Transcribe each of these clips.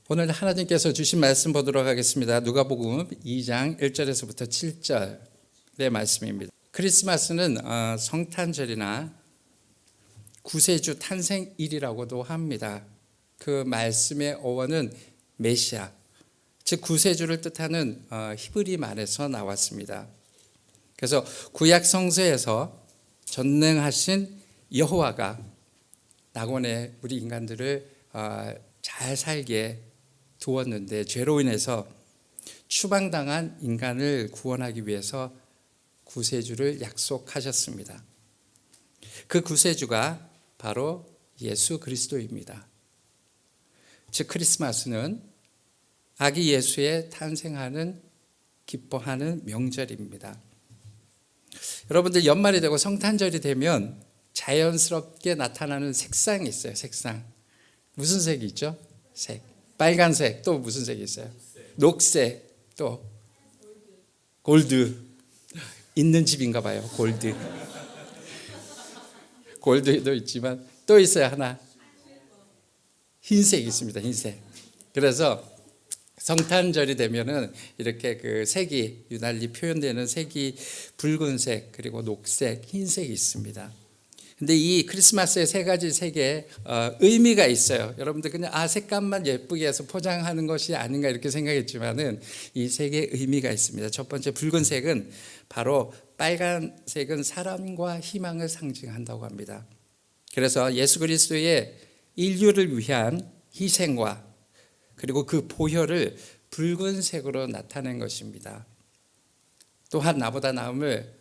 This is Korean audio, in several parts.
오늘 하나님께서 주신 말씀 보도록 하겠습니다. 누가복음 2장 1절에서부터 7절의 말씀입니다. 크리스마스는 성탄절이나 구세주 탄생일이라고도 합니다. 그 말씀의 어원은 메시아, 즉 구세주를 뜻하는 히브리 말에서 나왔습니다. 그래서 구약 성서에서 전능하신 여호와가 낙원에 우리 인간들을 잘 살게 두었는데 죄로 인해서 추방당한 인간을 구원하기 위해서 구세주를 약속하셨습니다. 그 구세주가 바로 예수 그리스도입니다. 즉 크리스마스는 아기 예수의 탄생하는 기뻐하는 명절입니다. 여러분들 연말이 되고 성탄절이 되면 자연스럽게 나타나는 색상이 있어요. 색상. 무슨 색이 있죠? 색. 빨간색. 또 무슨 색이 있어요? 녹색. 또 골드. 있는 집인가 봐요. 골드. 골드도 있지만 또 있어요. 하나. 흰색이 있습니다. 흰색. 그래서 성탄절이 되면은 이렇게 그 색이 유달리 표현되는 색이 붉은색 그리고 녹색, 흰색이 있습니다. 근데 이 크리스마스의 세 가지 색에 의미가 있어요. 여러분들 그냥 색감만 예쁘게 해서 포장하는 것이 아닌가 이렇게 생각했지만은 이 색에 의미가 있습니다. 첫 번째 붉은색은 바로 빨간색은 사랑과 희망을 상징한다고 합니다. 그래서 예수 그리스도의 인류를 위한 희생과 그리고 그 보혈을 붉은색으로 나타낸 것입니다. 또한 나보다 나음을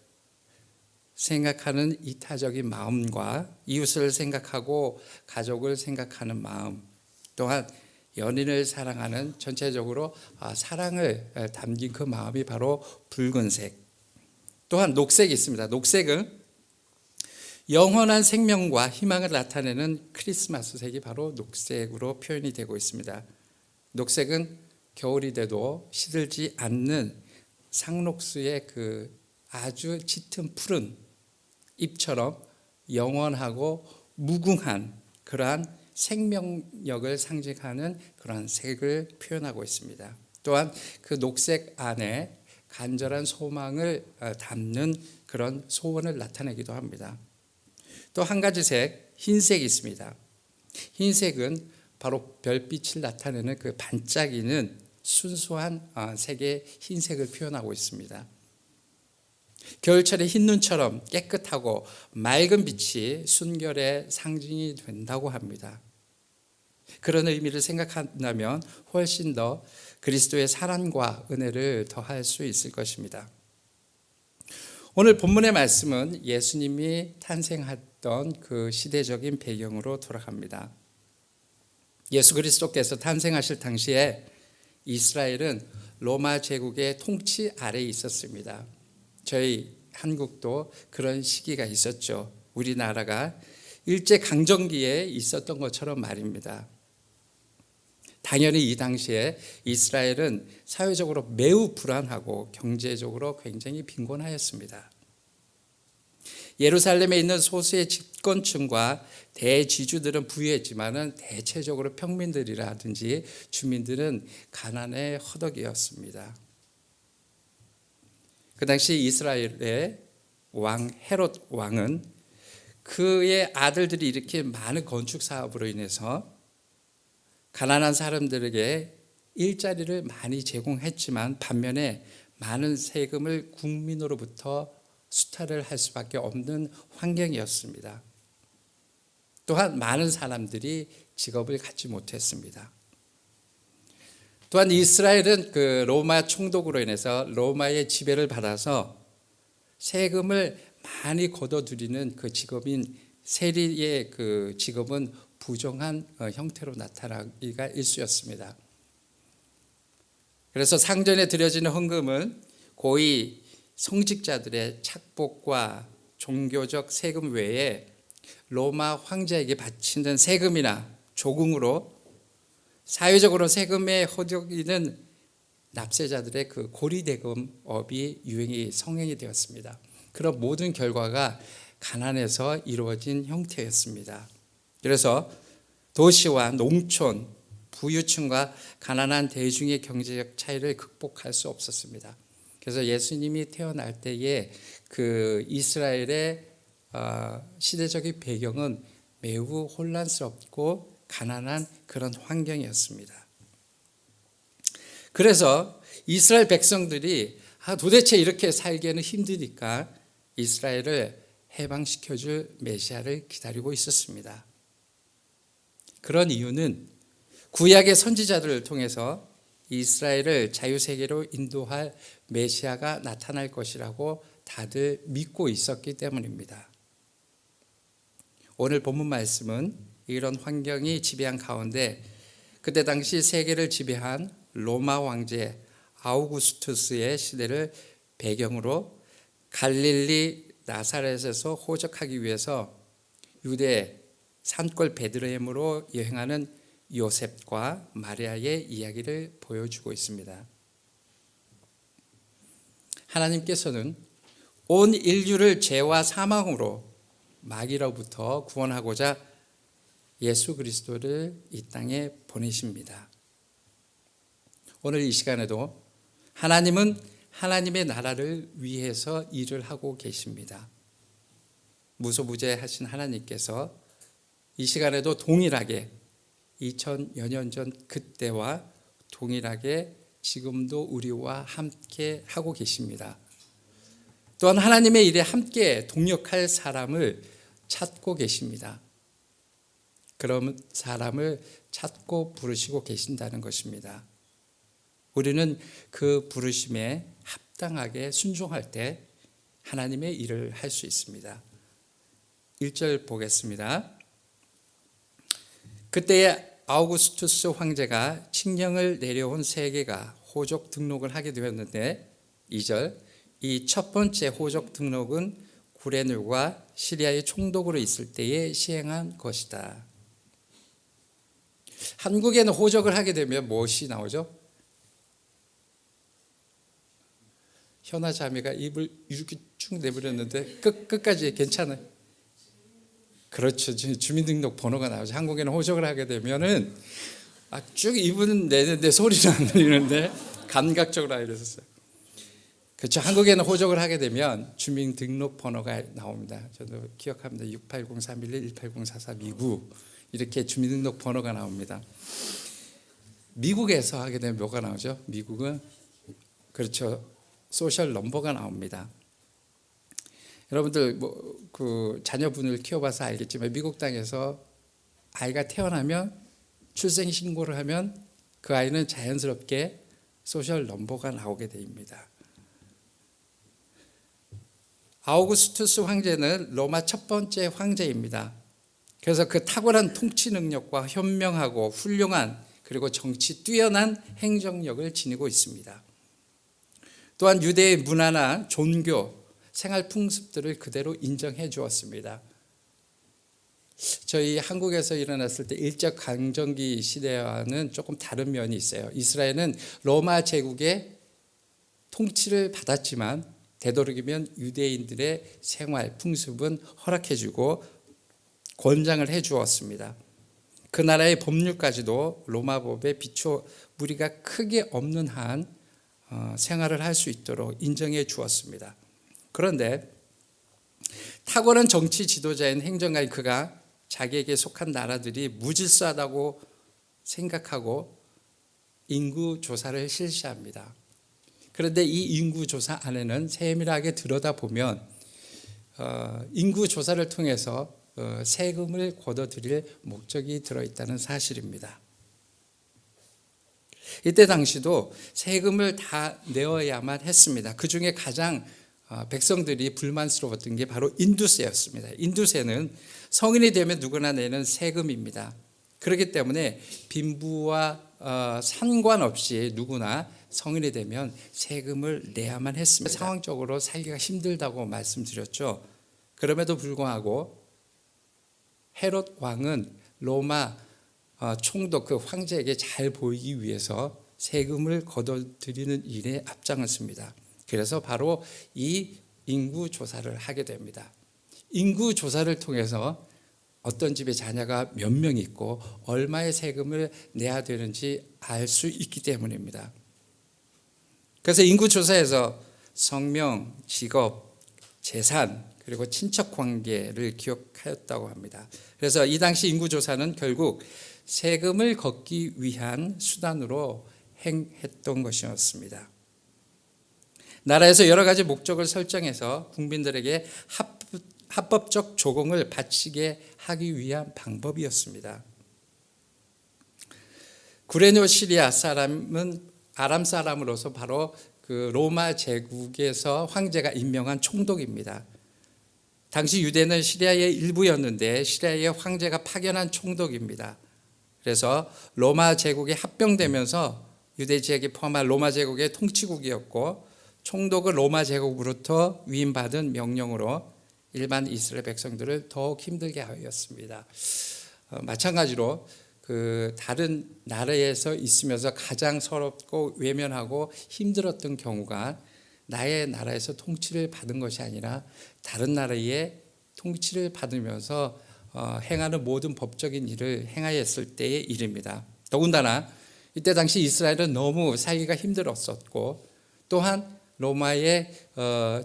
생각하는 이타적인 마음과 이웃을 생각하고 가족을 생각하는 마음, 또한 연인을 사랑하는 전체적으로 사랑을 담긴 그 마음이 바로 붉은색. 또한 녹색이 있습니다. 녹색은 영원한 생명과 희망을 나타내는 크리스마스 색이 바로 녹색으로 표현이 되고 있습니다. 녹색은 겨울이 돼도 시들지 않는 상록수의 그 아주 짙은 푸른 잎처럼 영원하고 무궁한 그러한 생명력을 상징하는 그러한 색을 표현하고 있습니다. 또한 그 녹색 안에 간절한 소망을 담는 그런 소원을 나타내기도 합니다. 또 한 가지 색, 흰색이 있습니다. 흰색은 바로 별빛을 나타내는 그 반짝이는 순수한 색의 흰색을 표현하고 있습니다. 겨울철의 흰 눈처럼 깨끗하고 맑은 빛이 순결의 상징이 된다고 합니다. 그런 의미를 생각한다면 훨씬 더 그리스도의 사랑과 은혜를 더할 수 있을 것입니다. 오늘 본문의 말씀은 예수님이 탄생했던 그 시대적인 배경으로 돌아갑니다. 예수 그리스도께서 탄생하실 당시에 이스라엘은 로마 제국의 통치 아래에 있었습니다. 저희 한국도 그런 시기가 있었죠. 우리나라가 일제강점기에 있었던 것처럼 말입니다. 당연히 이 당시에 이스라엘은 사회적으로 매우 불안하고 경제적으로 굉장히 빈곤하였습니다. 예루살렘에 있는 소수의 집권층과 대지주들은 부유했지만은 대체적으로 평민들이라든지 주민들은 가난의 허덕이었습니다. 그 당시 이스라엘의 왕 헤롯 왕은 그의 아들들이 이렇게 많은 건축 사업으로 인해서 가난한 사람들에게 일자리를 많이 제공했지만 반면에 많은 세금을 국민으로부터 수탈을 할 수밖에 없는 환경이었습니다. 또한 많은 사람들이 직업을 갖지 못했습니다. 또한 이스라엘은 그 로마 총독으로 인해서 로마의 지배를 받아서 세금을 많이 걷어들이는 그 직업인 세리의 그 직업은 부정한 형태로 나타나기가 일쑤였습니다. 그래서 상전에 드려지는 헌금은 고위 성직자들의 착복과 종교적 세금 외에 로마 황제에게 바치는 세금이나 조공으로 사회적으로 세금에 허덕이는 납세자들의 그 고리대금업이 성행이 되었습니다. 그런 모든 결과가 가난에서 이루어진 형태였습니다. 그래서 도시와 농촌, 부유층과 가난한 대중의 경제적 차이를 극복할 수 없었습니다. 그래서 예수님이 태어날 때에 그 이스라엘의 시대적인 배경은 매우 혼란스럽고 가난한 그런 환경이었습니다. 그래서 이스라엘 백성들이 도대체 이렇게 살기에는 힘드니까 이스라엘을 해방시켜줄 메시아를 기다리고 있었습니다. 그런 이유는 구약의 선지자들을 통해서 이스라엘을 자유세계로 인도할 메시아가 나타날 것이라고 다들 믿고 있었기 때문입니다. 오늘 본문 말씀은 이런 환경이 지배한 가운데 그때 당시 세계를 지배한 로마 황제 아우구스투스의 시대를 배경으로 갈릴리 나사렛에서 호적하기 위해서 유대 산골 베들레헴으로 여행하는 요셉과 마리아의 이야기를 보여주고 있습니다. 하나님께서는 온 인류를 죄와 사망으로 마귀로부터 구원하고자 예수 그리스도를 이 땅에 보내십니다. 오늘 이 시간에도 하나님은 하나님의 나라를 위해서 일을 하고 계십니다. 무소부재하신 하나님께서 이 시간에도 동일하게 2000여 년 전 그때와 동일하게 지금도 우리와 함께 하고 계십니다. 또한 하나님의 일에 함께 동역할 사람을 찾고 계십니다. 그런 사람을 찾고 부르시고 계신다는 것입니다. 우리는 그 부르심에 합당하게 순종할 때 하나님의 일을 할 수 있습니다. 1절 보겠습니다. 그때에 아우구스투스 황제가 칙령을 내려온 세계가 호적 등록을 하게 되었는데 2절 이 첫 번째 호적 등록은 구레늘과 시리아의 총독으로 있을 때에 시행한 것이다. 한국에는 호적을 하게 되면 무엇이 나오죠? 현아 자매가 입을 이렇게 쭉 내버렸는데 끝까지 괜찮아요. 그렇죠. 주민등록 번호가 나오죠. 한국에는 호적을 하게 되면은 쭉 입은 내는데 소리는 안 들리는데 감각적으로 알려졌어요. 그렇죠. 한국에는 호적을 하게 되면 주민등록 번호가 나옵니다. 저도 기억합니다. 680-311, 180-4429 이렇게 주민등록 번호가 나옵니다. 미국에서 하게 되면 뭐가 나오죠? 미국은 그렇죠. 소셜 넘버가 나옵니다. 여러분들 그 자녀분을 키워봐서 알겠지만 미국 땅에서 아이가 태어나면 출생 신고를 하면 그 아이는 자연스럽게 소셜 넘버가 나오게 됩니다. 아우구스투스 황제는 로마 첫 번째 황제입니다. 그래서 그 탁월한 통치 능력과 현명하고 훌륭한 그리고 정치 뛰어난 행정력을 지니고 있습니다. 또한 유대의 문화나 종교, 생활 풍습들을 그대로 인정해 주었습니다. 저희 한국에서 일어났을 때 일제 강점기 시대와는 조금 다른 면이 있어요. 이스라엘은 로마 제국의 통치를 받았지만 되도록이면 유대인들의 생활 풍습은 허락해 주고 권장을 해 주었습니다. 그 나라의 법률까지도 로마 법에 비춰 무리가 크게 없는 한 생활을 할 수 있도록 인정해 주었습니다. 그런데 탁월한 정치 지도자인 행정가인 그가 자기에게 속한 나라들이 무질서하다고 생각하고 인구 조사를 실시합니다. 그런데 이 인구 조사 안에는 세밀하게 들여다보면 인구 조사를 통해서 세금을 걷어들일 목적이 들어있다는 사실입니다. 이때 당시도 세금을 다 내어야만 했습니다. 그 중에 가장 백성들이 불만스러웠던 게 바로 인두세였습니다. 인두세는 성인이 되면 누구나 내는 세금입니다. 그렇기 때문에 빈부와 상관없이 누구나 성인이 되면 세금을 내야만 했습니다. 상황적으로 살기가 힘들다고 말씀드렸죠. 그럼에도 불구하고 헤롯 왕은 로마 총독 그 황제에게 잘 보이기 위해서 세금을 걷어들이는 일에 앞장섰습니다. 그래서 바로 이 인구 조사를 하게 됩니다. 인구 조사를 통해서 어떤 집에 자녀가 몇 명 있고 얼마의 세금을 내야 되는지 알 수 있기 때문입니다. 그래서 인구조사에서 성명, 직업, 재산 그리고 친척 관계를 기억하였다고 합니다. 그래서 이 당시 인구조사는 결국 세금을 걷기 위한 수단으로 행했던 것이었습니다. 나라에서 여러 가지 목적을 설정해서 국민들에게 합법적 조공을 바치게 하기 위한 방법이었습니다. 구레뇨 시리아 사람은 아람 사람으로서 바로 그 로마 제국에서 황제가 임명한 총독입니다. 당시 유대는 시리아의 일부였는데 시리아의 황제가 파견한 총독입니다. 그래서 로마 제국에 합병되면서 유대 지역이 포함한 로마 제국의 통치국이었고 총독은 로마 제국으로부터 위임받은 명령으로 일반 이스라엘 백성들을 더욱 힘들게 하였습니다. 마찬가지로 그 다른 나라에서 있으면서 가장 서럽고 외면하고 힘들었던 경우가 나의 나라에서 통치를 받은 것이 아니라 다른 나라의 통치를 받으면서 행하는 모든 법적인 일을 행하였을 때의 일입니다. 더군다나 이때 당시 이스라엘은 너무 살기가 힘들었었고 또한 로마의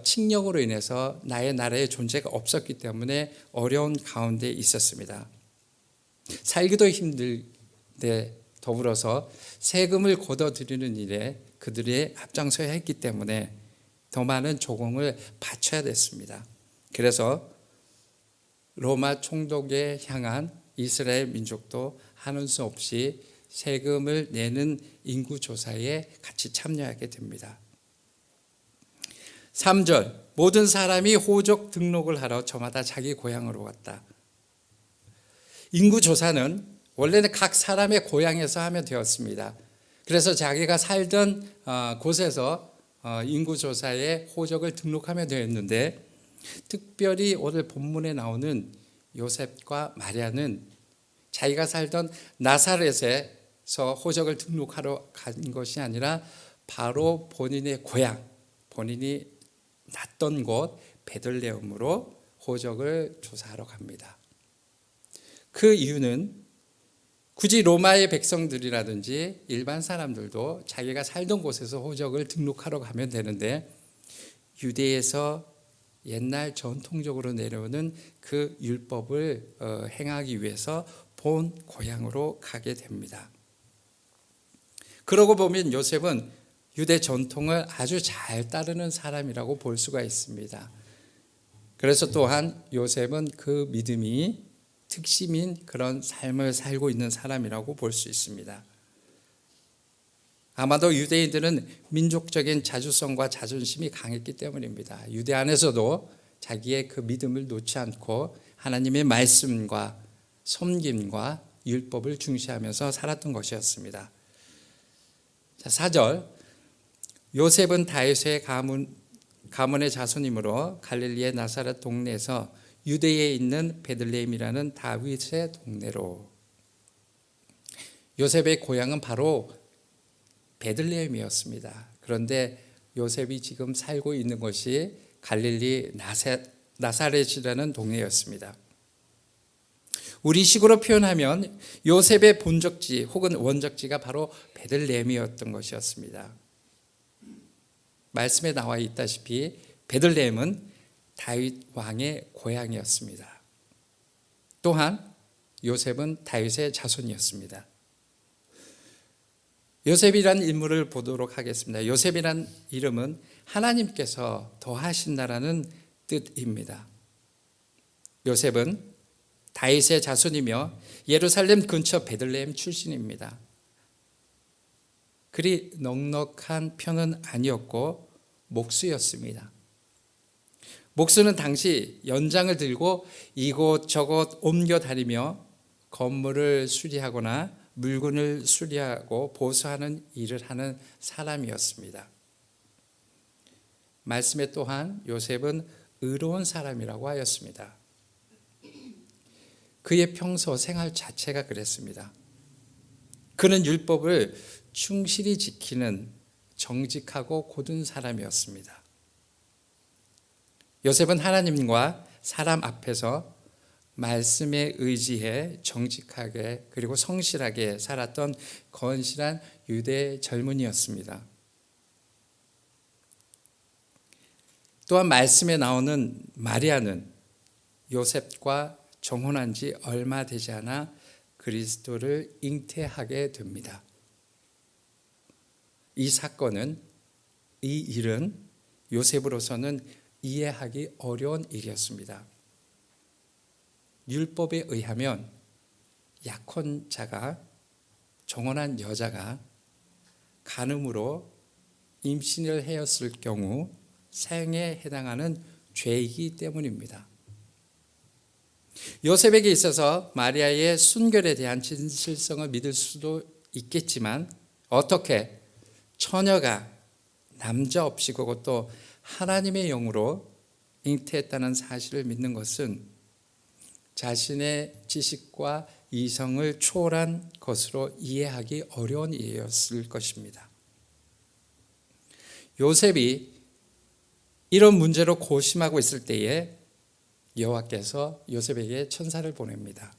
칙령으로 인해서 나의 나라의 존재가 없었기 때문에 어려운 가운데 있었습니다. 살기도 힘들데 더불어서 세금을 걷어들이는 일에 그들이 앞장서야 했기 때문에 더 많은 조공을 바쳐야 됐습니다. 그래서 로마 총독에 향한 이스라엘 민족도 하는 수 없이 세금을 내는 인구조사에 같이 참여하게 됩니다. 3절, 모든 사람이 호적 등록을 하러 저마다 자기 고향으로 갔다. 인구조사는 원래는 각 사람의 고향에서 하면 되었습니다. 그래서 자기가 살던 곳에서 인구조사에 호적을 등록하면 되었는데 특별히 오늘 본문에 나오는 요셉과 마리아는 자기가 살던 나사렛에서 호적을 등록하러 간 것이 아니라 바로 본인의 고향, 본인이 났던 곳 베들레헴으로 호적을 조사하러 갑니다. 그 이유는 굳이 로마의 백성들이라든지 일반 사람들도 자기가 살던 곳에서 호적을 등록하러 가면 되는데 유대에서 옛날 전통적으로 내려오는 그 율법을 행하기 위해서 본 고향으로 가게 됩니다. 그러고 보면 요셉은 유대 전통을 아주 잘 따르는 사람이라고 볼 수가 있습니다. 그래서 또한 요셉은 그 믿음이 특심인 그런 삶을 살고 있는 사람이라고 볼 수 있습니다. 아마도 유대인들은 민족적인 자주성과 자존심이 강했기 때문입니다. 유대 안에서도 자기의 그 믿음을 놓지 않고 하나님의 말씀과 섬김과 율법을 중시하면서 살았던 것이었습니다. 4절, 요셉은 다윗의 가문의 자손이므로 갈릴리의 나사렛 동네에서 유대에 있는 베들레헴이라는 다윗의 동네로. 요셉의 고향은 바로 베들레헴이었습니다. 그런데 요셉이 지금 살고 있는 곳이 갈릴리 나사렛이라는 동네였습니다. 우리식으로 표현하면 요셉의 본적지 혹은 원적지가 바로 베들레헴이었던 것이었습니다. 말씀에 나와 있다시피 베들레헴은 다윗 왕의 고향이었습니다. 또한 요셉은 다윗의 자손이었습니다. 요셉이란 인물을 보도록 하겠습니다. 요셉이란 이름은 하나님께서 더하신다라는 뜻입니다. 요셉은 다윗의 자손이며 예루살렘 근처 베들레헴 출신입니다. 그리 넉넉한 편은 아니었고 목수였습니다. 목수는 당시 연장을 들고 이곳저곳 옮겨 다니며 건물을 수리하거나 물건을 수리하고 보수하는 일을 하는 사람이었습니다. 말씀에 또한 요셉은 의로운 사람이라고 하였습니다. 그의 평소 생활 자체가 그랬습니다. 그는 율법을 충실히 지키는 정직하고 고든 사람이었습니다. 요셉은 하나님과 사람 앞에서 말씀에 의지해 정직하게 그리고 성실하게 살았던 건실한 유대 젊은이였습니다. 또한 말씀에 나오는 마리아는 요셉과 정혼한 지 얼마 되지 않아 그리스도를 잉태하게 됩니다. 이 사건은, 이 일은 요셉으로서는 이해하기 어려운 일이었습니다. 율법에 의하면 약혼자가, 정혼한 여자가 간음으로 임신을 하였을 경우 사형에 해당하는 죄이기 때문입니다. 요셉에게 있어서 마리아의 순결에 대한 진실성을 믿을 수도 있겠지만 어떻게 처녀가 남자 없이 그것도 하나님의 영으로 잉태했다는 사실을 믿는 것은 자신의 지식과 이성을 초월한 것으로 이해하기 어려운 일이었을 것입니다. 요셉이 이런 문제로 고심하고 있을 때에 여호와께서 요셉에게 천사를 보냅니다.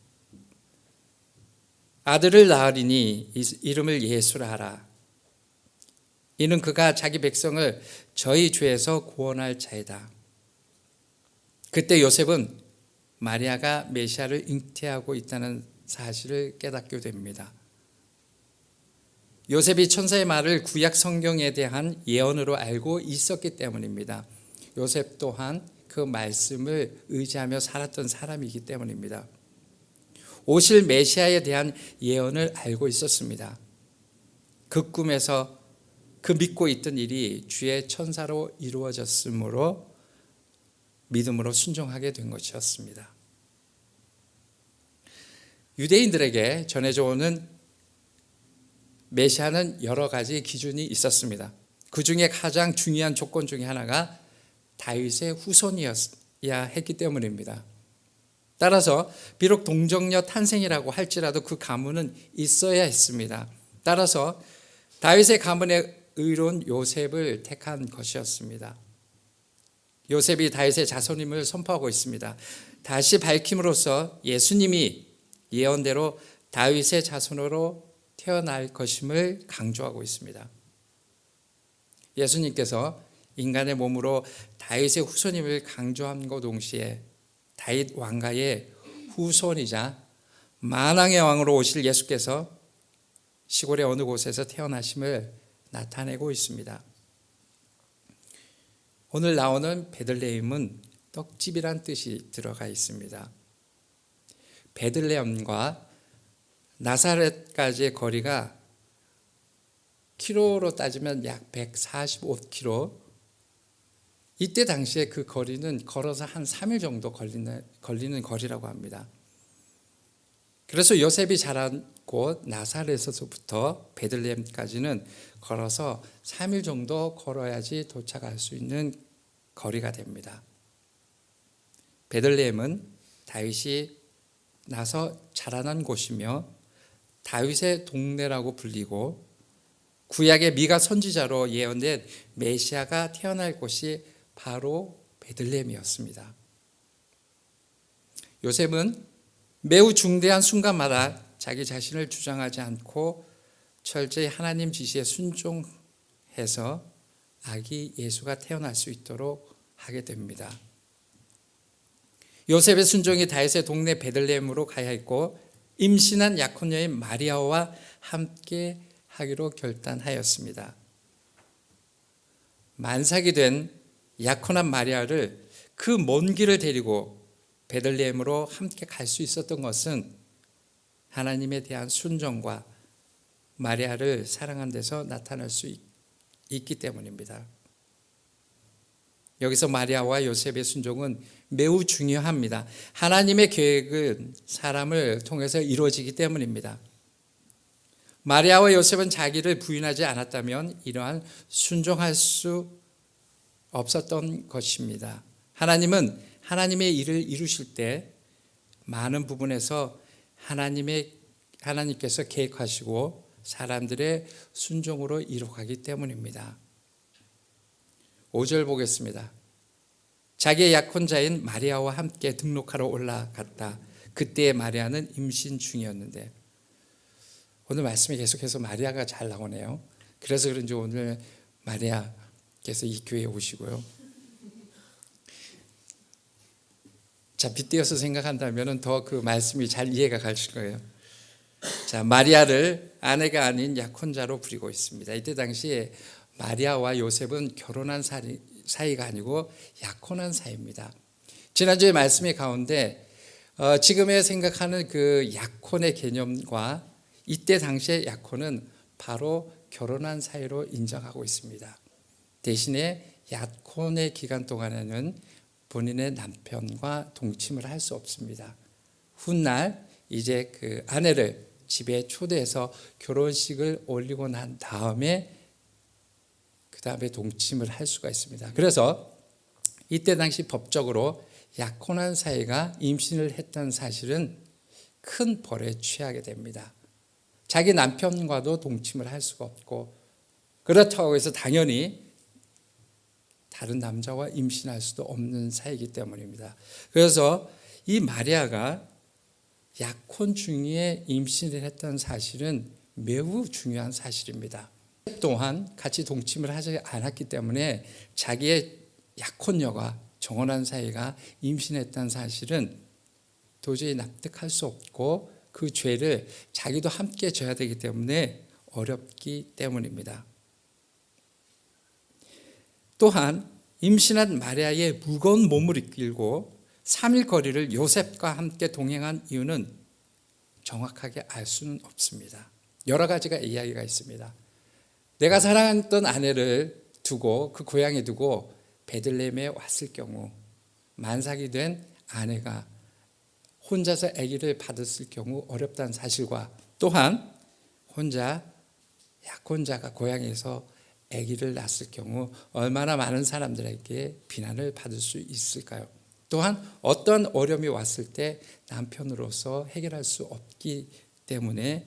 아들을 낳으리니 이름을 예수라 하라. 이는 그가 자기 백성을 저희 죄에서 구원할 자이다. 그때 요셉은 마리아가 메시아를 잉태하고 있다는 사실을 깨닫게 됩니다. 요셉이 천사의 말을 구약 성경에 대한 예언으로 알고 있었기 때문입니다. 요셉 또한 그 말씀을 의지하며 살았던 사람이기 때문입니다. 오실 메시아에 대한 예언을 알고 있었습니다. 그 꿈에서 그 믿고 있던 일이 주의 천사로 이루어졌으므로 믿음으로 순종하게 된 것이었습니다. 유대인들에게 전해져 오는 메시아는 여러 가지 기준이 있었습니다. 그 중에 가장 중요한 조건 중에 하나가 다윗의 후손이어야 했기 때문입니다. 따라서 비록 동정녀 탄생이라고 할지라도 그 가문은 있어야 했습니다. 따라서 다윗의 가문에 의로운 요셉을 택한 것이었습니다. 요셉이 다윗의 자손임을 선포하고 있습니다. 다시 밝힘으로써 예수님이 예언대로 다윗의 자손으로 태어날 것임을 강조하고 있습니다. 예수님께서 인간의 몸으로 다윗의 후손임을 강조함과 동시에 다윗 왕가의 후손이자 만왕의 왕으로 오실 예수께서 시골의 어느 곳에서 태어나심을 나타내고 있습니다. 오늘 나오는 베들레헴은 떡집이란 뜻이 들어가 있습니다. 베들레헴과 나사렛까지의 거리가 키로로 따지면 약 145km. 이때 당시에 그 거리는 걸어서 한 3일 정도 걸리는 거리라고 합니다. 그래서 요셉이 자란 곳 나사렛에서부터 베들레헴까지는 걸어서 3일 정도 걸어야지 도착할 수 있는 거리가 됩니다. 베들레헴은 다윗이 나서 자라난 곳이며 다윗의 동네라고 불리고 구약의 미가 선지자로 예언된 메시아가 태어날 곳이 바로 베들레헴이었습니다. 요셉은 매우 중대한 순간마다 자기 자신을 주장하지 않고 철저히 하나님 지시에 순종해서 아기 예수가 태어날 수 있도록 하게 됩니다. 요셉의 순종이 다윗의 동네 베들레헴으로 가야 했고 임신한 약혼녀인 마리아와 함께 하기로 결단하였습니다. 만삭이 된 약혼한 마리아를 그 먼 길을 데리고 베들레헴으로 함께 갈 수 있었던 것은 하나님에 대한 순종과 마리아를 사랑한 데서 나타날 수 있기 때문입니다. 여기서 마리아와 요셉의 순종은 매우 중요합니다. 하나님의 계획은 사람을 통해서 이루어지기 때문입니다. 마리아와 요셉은 자기를 부인하지 않았다면 이러한 순종할 수 없었던 것입니다. 하나님은 하나님의 일을 이루실 때 많은 부분에서 하나님께서 계획하시고 사람들의 순종으로 이루어가기 때문입니다. 5절 보겠습니다. 자기의 약혼자인 마리아와 함께 등록하러 올라갔다. 그때 마리아는 임신 중이었는데, 오늘 말씀이 계속해서 마리아가 잘 나오네요. 그래서 그런지 오늘 마리아께서 이 교회에 오시고요. 자, 빗대어서 생각한다면 더 그 말씀이 잘 이해가 가실 거예요. 자, 마리아를 아내가 아닌 약혼자로 부리고 있습니다. 이때 당시에 마리아와 요셉은 결혼한 사이가 아니고 약혼한 사이입니다. 지난주에 말씀의 가운데 지금의 생각하는 그 약혼의 개념과 이때 당시의 약혼은 바로 결혼한 사이로 인정하고 있습니다. 대신에 약혼의 기간 동안에는 본인의 남편과 동침을 할 수 없습니다. 훗날 이제 그 아내를 집에 초대해서 결혼식을 올리고 난 다음에 그 다음에 동침을 할 수가 있습니다. 그래서 이때 당시 법적으로 약혼한 사이가 임신을 했다는 사실은 큰 벌에 취하게 됩니다. 자기 남편과도 동침을 할 수가 없고, 그렇다고 해서 당연히 다른 남자와 임신할 수도 없는 사이이기 때문입니다. 그래서 이 마리아가 약혼 중에 임신을 했다는 사실은 매우 중요한 사실입니다. 또한 같이 동침을 하지 않았기 때문에 자기의 약혼녀가 정혼한 사이가 임신했다는 사실은 도저히 납득할 수 없고, 그 죄를 자기도 함께 져야 되기 때문에 어렵기 때문입니다. 또한 임신한 마리아의 무거운 몸을 이끌고 3일 거리를 요셉과 함께 동행한 이유는 정확하게 알 수는 없습니다. 여러 가지가 이야기가 있습니다. 내가 사랑했던 아내를 두고 그 고향에 두고 베들레헴에 왔을 경우, 만삭이 된 아내가 혼자서 아기를 받았을 경우 어렵다는 사실과, 또한 혼자 약혼자가 고향에서 아기를 낳았을 경우 얼마나 많은 사람들에게 비난을 받을 수 있을까요? 또한 어떤 어려움이 왔을 때 남편으로서 해결할 수 없기 때문에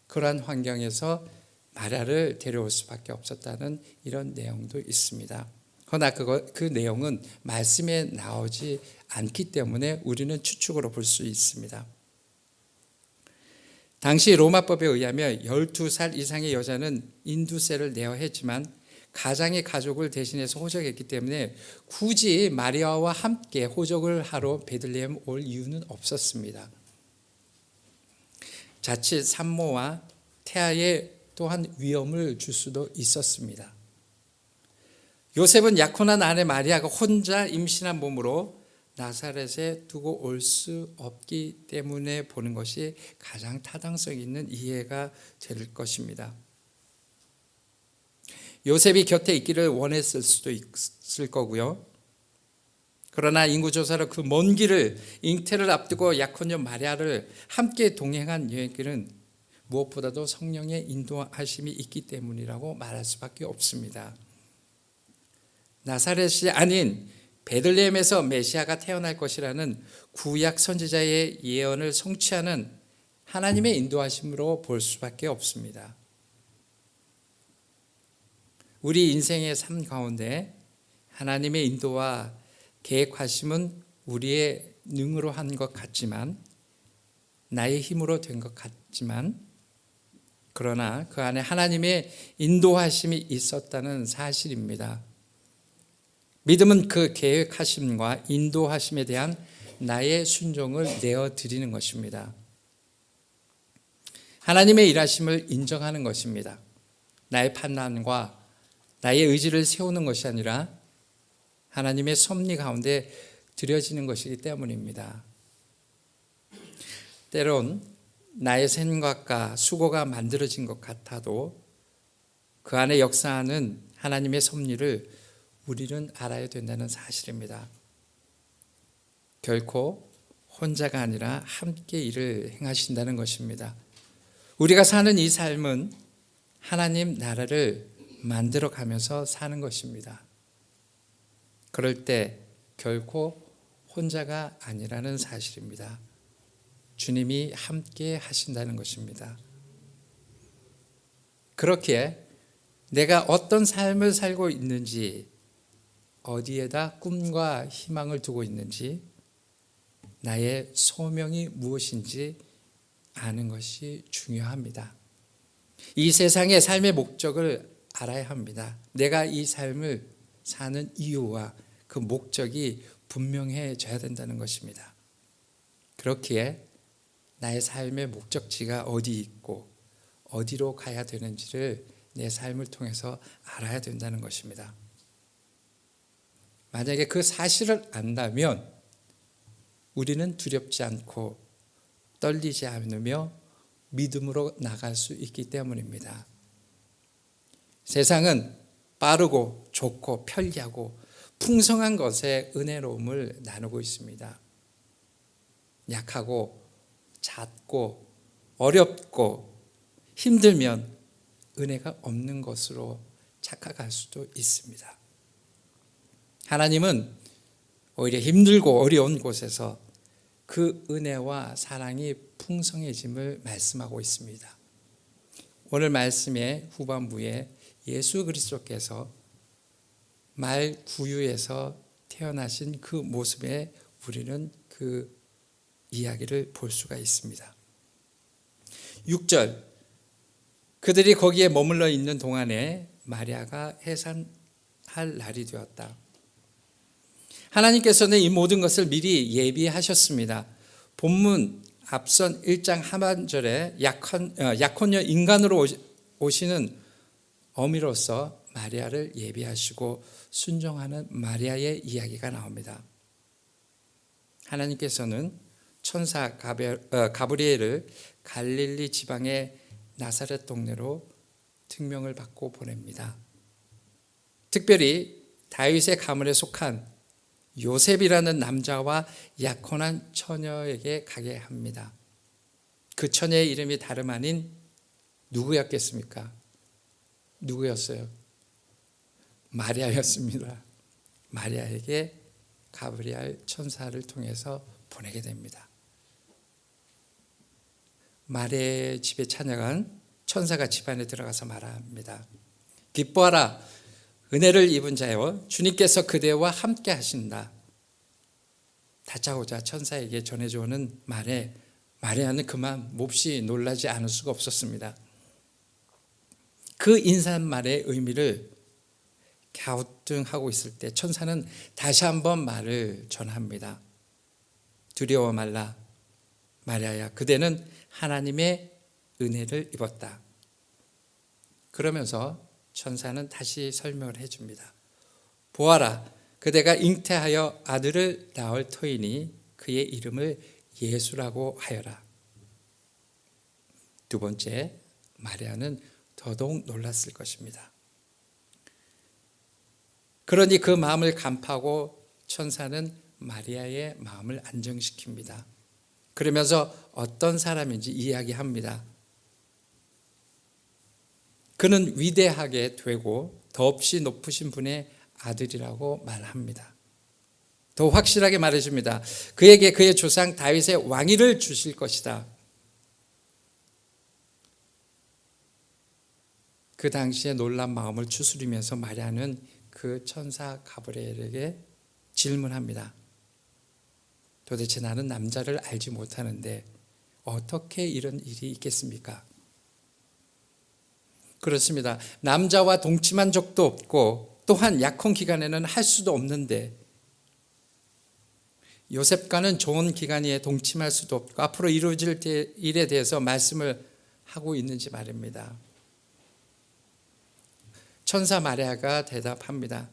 그러한 환경에서 마리아를 데려올 수밖에 없었다는 이런 내용도 있습니다. 그러나 그 내용은 말씀에 나오지 않기 때문에 우리는 추측으로 볼 수 있습니다. 당시 로마법에 의하면 12살 이상의 여자는 인두세를 내야 했지만 가장의 가족을 대신해서 호적했기 때문에 굳이 마리아와 함께 호적을 하러 베들레헴 올 이유는 없었습니다. 자칫 산모와 태아에 또한 위험을 줄 수도 있었습니다. 요셉은 약혼한 아내 마리아가 혼자 임신한 몸으로 나사렛에 두고 올 수 없기 때문에 보는 것이 가장 타당성 있는 이해가 될 것입니다. 요셉이 곁에 있기를 원했을 수도 있을 거고요. 그러나 인구조사로 그 먼 길을, 잉태를 앞두고 약혼녀 마리아를 함께 동행한 여행길은 무엇보다도 성령의 인도하심이 있기 때문이라고 말할 수밖에 없습니다. 나사렛이 아닌 베들레헴에서 메시아가 태어날 것이라는 구약 선지자의 예언을 성취하는 하나님의 인도하심으로 볼 수밖에 없습니다. 우리 인생의 삶 가운데 하나님의 인도와 계획하심은 우리의 능으로 한 것 같지만, 나의 힘으로 된 것 같지만, 그러나 그 안에 하나님의 인도하심이 있었다는 사실입니다. 믿음은 그 계획하심과 인도하심에 대한 나의 순종을 내어드리는 것입니다. 하나님의 일하심을 인정하는 것입니다. 나의 판단과 나의 의지를 세우는 것이 아니라 하나님의 섭리 가운데 드려지는 것이기 때문입니다. 때론 나의 생각과 수고가 만들어진 것 같아도 그 안에 역사하는 하나님의 섭리를 우리는 알아야 된다는 사실입니다. 결코 혼자가 아니라 함께 일을 행하신다는 것입니다. 우리가 사는 이 삶은 하나님 나라를 만들어가면서 사는 것입니다. 그럴 때 결코 혼자가 아니라는 사실입니다. 주님이 함께 하신다는 것입니다. 그렇게 내가 어떤 삶을 살고 있는지 어디에다 꿈과 희망을 두고 있는지, 나의 소명이 무엇인지 아는 것이 중요합니다. 이 세상의 삶의 목적을 알아야 합니다. 내가 이 삶을 사는 이유와 그 목적이 분명해져야 된다는 것입니다. 그렇기에 나의 삶의 목적지가 어디 있고 어디로 가야 되는지를 내 삶을 통해서 알아야 된다는 것입니다. 만약에 그 사실을 안다면 우리는 두렵지 않고 떨리지 않으며 믿음으로 나갈 수 있기 때문입니다. 세상은 빠르고 좋고 편리하고 풍성한 것에 은혜로움을 나누고 있습니다. 약하고 잦고 어렵고 힘들면 은혜가 없는 것으로 착각할 수도 있습니다. 하나님은 오히려 힘들고 어려운 곳에서 그 은혜와 사랑이 풍성해짐을 말씀하고 있습니다. 오늘 말씀의 후반부에 예수 그리스도께서 말 구유에서 태어나신 그 모습에 우리는 그 이야기를 볼 수가 있습니다. 6절, 그들이 거기에 머물러 있는 동안에 마리아가 해산할 날이 되었다. 하나님께서는 이 모든 것을 미리 예비하셨습니다. 본문 앞선 1장 하반절에 약혼녀 인간으로 오시는 어미로서 마리아를 예비하시고 순종하는 마리아의 이야기가 나옵니다. 하나님께서는 천사 가브리엘을 갈릴리 지방의 나사렛 동네로 특명을 받고 보냅니다. 특별히 다윗의 가문에 속한 요셉이라는 남자와 약혼한 처녀에게 가게 합니다. 그 처녀의 이름이 다름 아닌 누구였겠습니까? 누구였어요? 마리아였습니다. 마리아에게 가브리엘 천사를 통해서 보내게 됩니다. 마리아의 집에 찾아간 천사가 집안에 들어가서 말합니다. 기뻐하라, 은혜를 입은 자여, 주님께서 그대와 함께 하신다. 다짜고짜 천사에게 전해주는 말에 마리아는 그만 몹시 놀라지 않을 수가 없었습니다. 그 인사말의 의미를 갸우뚱하고 있을 때 천사는 다시 한번 말을 전합니다. 두려워 말라, 마리아야, 그대는 하나님의 은혜를 입었다. 그러면서 천사는 다시 설명을 해줍니다. 보아라, 그대가 잉태하여 아들을 낳을 터이니 그의 이름을 예수라고 하여라. 두 번째, 마리아는 더더욱 놀랐을 것입니다. 그러니 그 마음을 간파하고 천사는 마리아의 마음을 안정시킵니다. 그러면서 어떤 사람인지 이야기합니다. 그는 위대하게 되고 더없이 높으신 분의 아들이라고 말합니다. 더 확실하게 말해줍니다. 그에게 그의 조상 다윗의 왕위를 주실 것이다. 그 당시에 놀란 마음을 추스리면서 마리아는 그 천사 가브리엘에게 질문합니다. 도대체 나는 남자를 알지 못하는데 어떻게 이런 일이 있겠습니까? 그렇습니다. 남자와 동침한 적도 없고 또한 약혼 기간에는 할 수도 없는데 요셉과는 좋은 기간에 동침할 수도 없고 앞으로 이루어질 일에 대해서 말씀을 하고 있는지 말입니다. 천사 마리아가 대답합니다.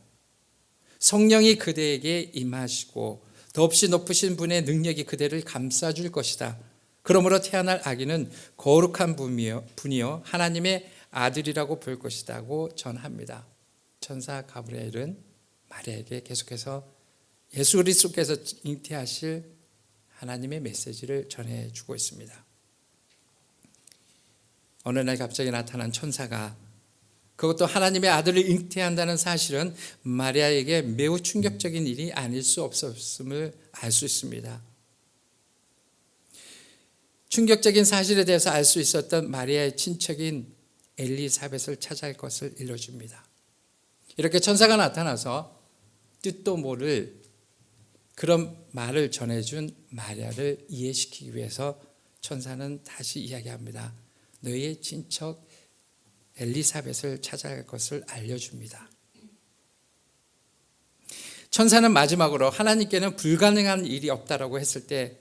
성령이 그대에게 임하시고 더없이 높으신 분의 능력이 그대를 감싸줄 것이다. 그러므로 태어날 아기는 거룩한 분이요 하나님의 아들이라고 볼 것이라고 전합니다. 천사 가브리엘은 마리아에게 계속해서 예수 그리스도께서 잉태하실 하나님의 메시지를 전해주고 있습니다. 어느 날 갑자기 나타난 천사가 그것도 하나님의 아들을 잉태한다는 사실은 마리아에게 매우 충격적인 일이 아닐 수 없었음을 알 수 있습니다. 충격적인 사실에 대해서 알 수 있었던 마리아의 친척인 엘리사벳을 찾아갈 것을 일러줍니다. 이렇게 천사가 나타나서 뜻도 모를 그런 말을 전해준 마리아를 이해시키기 위해서 천사는 다시 이야기합니다. 너희의 친척 엘리사벳을 찾아갈 것을 알려줍니다. 천사는 마지막으로 하나님께는 불가능한 일이 없다라고 했을 때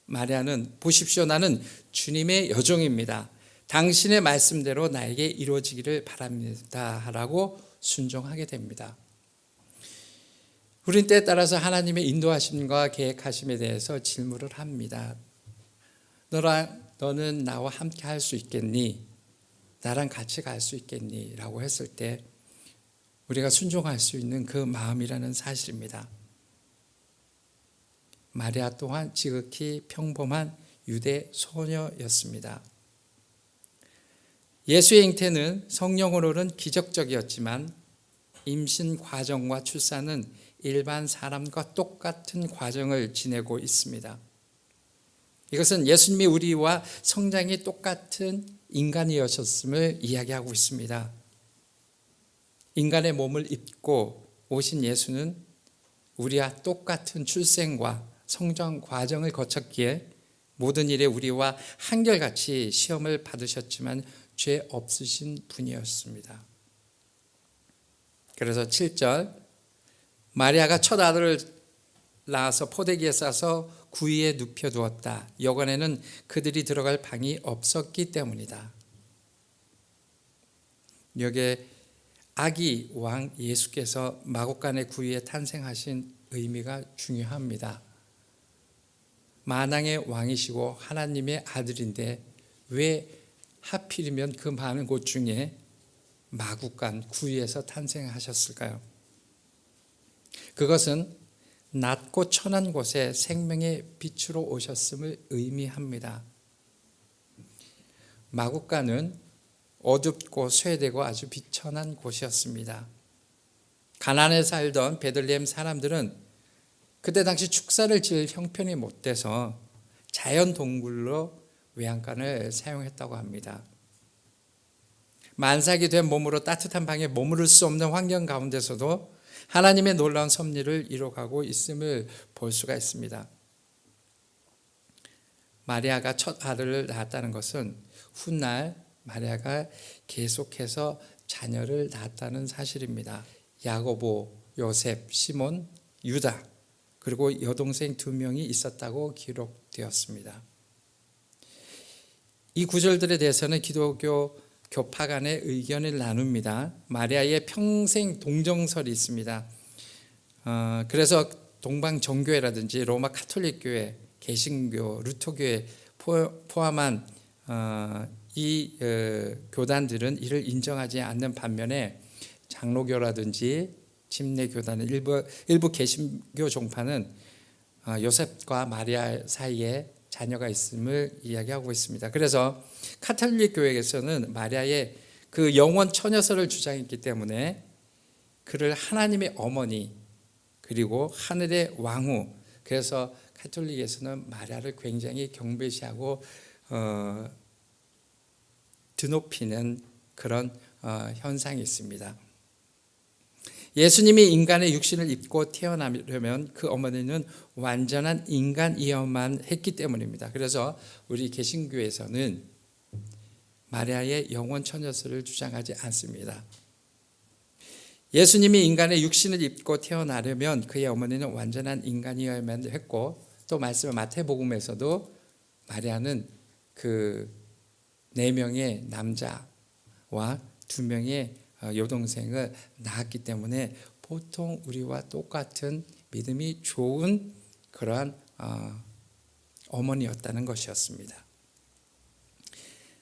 마리아는 보십시오, 나는 주님의 여종입니다. 당신의 말씀대로 나에게 이루어지기를 바랍니다 라고 순종하게 됩니다. 우린 때에 따라서 하나님의 인도하심과 계획하심에 대해서 질문을 합니다. 너는 나와 함께 할 수 있겠니? 나랑 같이 갈 수 있겠니? 라고 했을 때 우리가 순종할 수 있는 그 마음이라는 사실입니다. 마리아 또한 지극히 평범한 유대 소녀였습니다. 예수의 잉태는 성령으로는 기적적이었지만 임신 과정과 출산은 일반 사람과 똑같은 과정을 지내고 있습니다. 이것은 예수님이 우리와 성장이 똑같은 인간이었음을 이야기하고 있습니다. 인간의 몸을 입고 오신 예수는 우리와 똑같은 출생과 성장 과정을 거쳤기에 모든 일에 우리와 한결같이 시험을 받으셨지만 죄 없으신 분이었습니다. 그래서 7절 마리아가 첫 아들을 낳아서 포대기에 싸서 구유에 눕혀두었다. 여관에는 그들이 들어갈 방이 없었기 때문이다. 여기에 아기 왕 예수께서 마구간의 구유에 탄생하신 의미가 중요합니다. 만왕의 왕이시고 하나님의 아들인데 왜 하필이면 그 많은 곳 중에 마구간 구유에서 탄생하셨을까요? 그것은 낮고 천한 곳에 생명의 빛으로 오셨음을 의미합니다. 마구간은 어둡고 쇠되고 아주 비천한 곳이었습니다. 가나안에 살던 베들레헴 사람들은 그때 당시 축사를 지을 형편이 못 돼서 자연 동굴로 외양간을 사용했다고 합니다. 만삭이 된 몸으로 따뜻한 방에 머무를 수 없는 환경 가운데서도 하나님의 놀라운 섭리를 이뤄가고 있음을 볼 수가 있습니다. 마리아가 첫 아들을 낳았다는 것은 훗날 마리아가 계속해서 자녀를 낳았다는 사실입니다. 야고보, 요셉, 시몬, 유다 그리고 여동생 2명이 있었다고 기록되었습니다. 이 구절들에 대해서는 기독교 교파 간의 의견을 나눕니다. 마리아의 평생 동정설이 있습니다. 그래서 동방정교회라든지 로마 카톨릭교회, 개신교, 루터교회 포함한 이 교단들은 이를 인정하지 않는 반면에 장로교라든지 침례교단은 일부 개신교 종파는 요셉과 마리아 사이에 자녀가 있음을 이야기하고 있습니다. 그래서 카톨릭 교회에서는 마리아의 그 영원 처녀설을 주장했기 때문에 그를 하나님의 어머니 그리고 하늘의 왕후, 그래서 카톨릭에서는 마리아를 굉장히 경배시하고 드높이는 그런 현상이 있습니다. 예수님이 인간의 육신을 입고 태어나려면 그 어머니는 완전한 인간이어야만 했기 때문입니다. 그래서 우리 개신교에서는 마리아의 영원 처녀설을 주장하지 않습니다. 예수님이 인간의 육신을 입고 태어나려면 그의 어머니는 완전한 인간이어야만 했고, 또 말씀 마태복음에서도 마리아는 그 4명의 남자와 2명의 여동생을 낳았기 때문에 보통 우리와 똑같은 믿음이 좋은 그러한 어머니였다는 것이었습니다.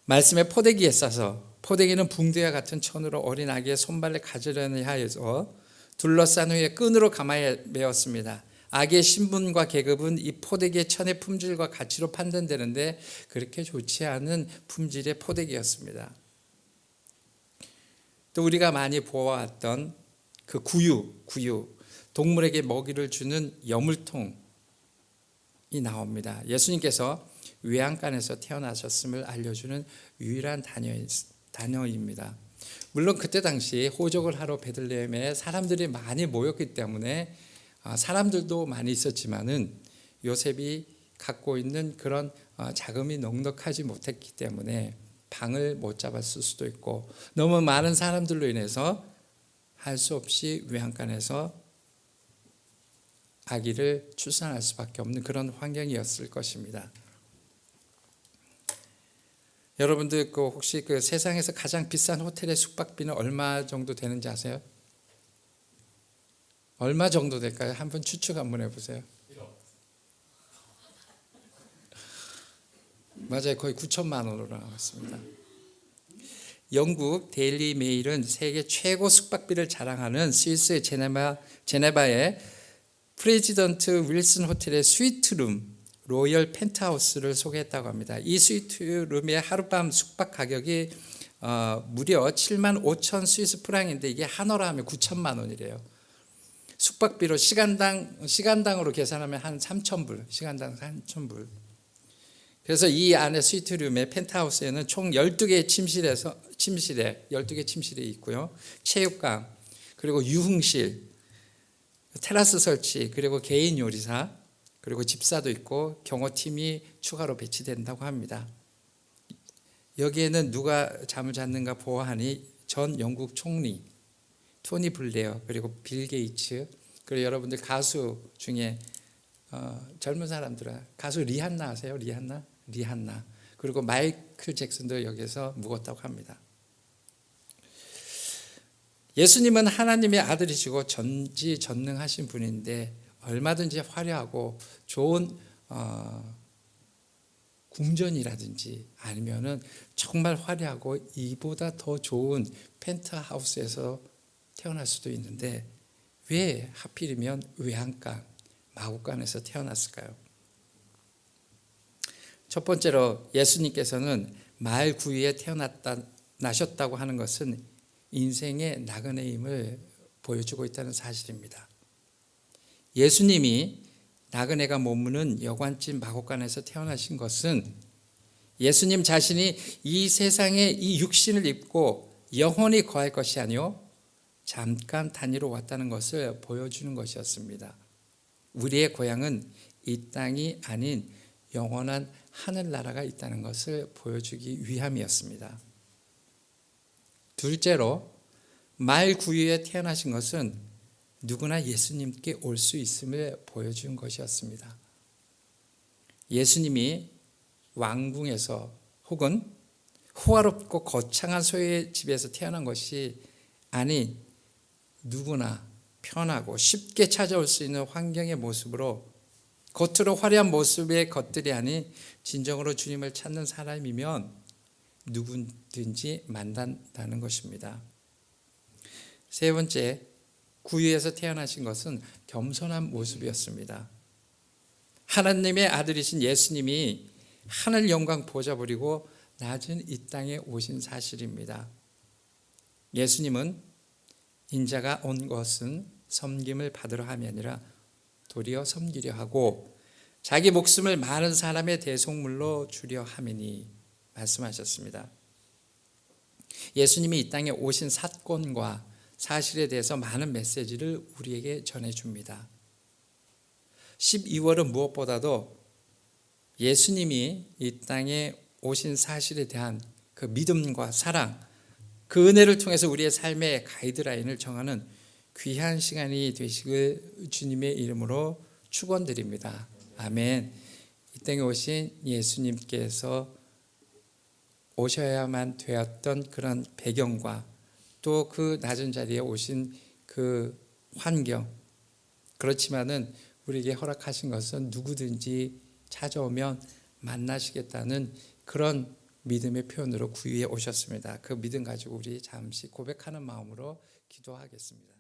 말씀에 포대기에 싸서, 포대기는 붕대와 같은 천으로 어린 아기의 손발을 가지려니 하여서 둘러싼 후에 끈으로 가마에 메었습니다. 아기의 신분과 계급은 이 포대기의 천의 품질과 가치로 판단되는데 그렇게 좋지 않은 품질의 포대기였습니다. 또 우리가 많이 보아왔던 그 구유, 동물에게 먹이를 주는 여물통이 나옵니다. 예수님께서 외양간에서 태어나셨음을 알려주는 유일한 단어입니다. 물론 그때 당시 호적을 하러 베들레헴에 사람들이 많이 모였기 때문에 사람들도 많이 있었지만은 요셉이 갖고 있는 그런 자금이 넉넉하지 못했기 때문에 방을 못 잡았을 수도 있고, 너무 많은 사람들로 인해서 할 수 없이 외양간에서 아기를 출산할 수밖에 없는 그런 환경이었을 것입니다. 여러분들 혹시 그 세상에서 가장 비싼 호텔의 숙박비는 얼마 정도 되는지 아세요? 얼마 정도 될까요? 한번 추측 한번 해보세요. 맞아요. 거의 9천만 원으로 나왔습니다. 영국 데일리 메일은 세계 최고 숙박비를 자랑하는 스위스 제네바의 프레지던트 윌슨 호텔의 스위트룸 로열 펜트하우스를 소개했다고 합니다. 이 스위트룸의 하룻밤 숙박 가격이 무려 7만 5천 스위스 프랑인데 이게 한화로 하면 9천만 원이래요. 숙박비로 시간당으로 계산하면 한 3,000불, 시간당 3,000불. 그래서 이 안에 스위트룸의 펜트하우스에는 총 12개의 침실에 12개 침실이 있고요. 체육관, 그리고 유흥실, 테라스 설치, 그리고 개인 요리사, 그리고 집사도 있고 경호팀이 추가로 배치된다고 합니다. 여기에는 누가 잠을 잤는가 보아하니 전 영국 총리 토니 블레어, 그리고 빌 게이츠, 그리고 여러분들 가수 중에 젊은 사람들은 가수 리한나 아세요? 리한나. 그리고 마이클 잭슨도 여기서 묵었다고 합니다. 예수님은 하나님의 아들이시고 전지전능하신 분인데 얼마든지 화려하고 좋은 궁전이라든지 아니면은 정말 화려하고 이보다 더 좋은 펜트하우스에서 태어날 수도 있는데 왜 하필이면 외양간, 마구간에서 태어났을까요? 첫 번째로 예수님께서는 마을 구유에 나셨다고 하는 것은 인생의 나그네임을 보여주고 있다는 사실입니다. 예수님이 나그네가 머무는 여관집 마곡간에서 태어나신 것은 예수님 자신이 이 세상에 이 육신을 입고 영원히 거할 것이 아니요 잠깐 다니러 왔다는 것을 보여주는 것이었습니다. 우리의 고향은 이 땅이 아닌 영원한 하늘나라가 있다는 것을 보여주기 위함이었습니다. 둘째로 마을 구유에 태어나신 것은 누구나 예수님께 올 수 있음을 보여준 것이었습니다. 예수님이 왕궁에서 혹은 호화롭고 거창한 소유의 집에서 태어난 것이 아닌 누구나 편하고 쉽게 찾아올 수 있는 환경의 모습으로 겉으로 화려한 모습의 것들이 아닌 진정으로 주님을 찾는 사람이면 누구든지 만난다는 것입니다. 세 번째, 구유에서 태어나신 것은 겸손한 모습이었습니다. 하나님의 아들이신 예수님이 하늘 영광 보좌 버리고 낮은 이 땅에 오신 사실입니다. 예수님은 인자가 온 것은 섬김을 받으려 함이 아니라 도리어 섬기려 하고 자기 목숨을 많은 사람의 대속물로 주려 함이니 말씀하셨습니다. 예수님이 이 땅에 오신 사건과 사실에 대해서 많은 메시지를 우리에게 전해줍니다. 12월은 무엇보다도 예수님이 이 땅에 오신 사실에 대한 그 믿음과 사랑, 그 은혜를 통해서 우리의 삶의 가이드라인을 정하는 귀한 시간이 되시길 주님의 이름으로 축원드립니다. 아멘. 이 땅에 오신 예수님께서 오셔야만 되었던 그런 배경과 또 그 낮은 자리에 오신 그 환경, 그렇지만은 우리에게 허락하신 것은 누구든지 찾아오면 만나시겠다는 그런 믿음의 표현으로 구유에 오셨습니다. 그 믿음 가지고 우리 잠시 고백하는 마음으로 기도하겠습니다.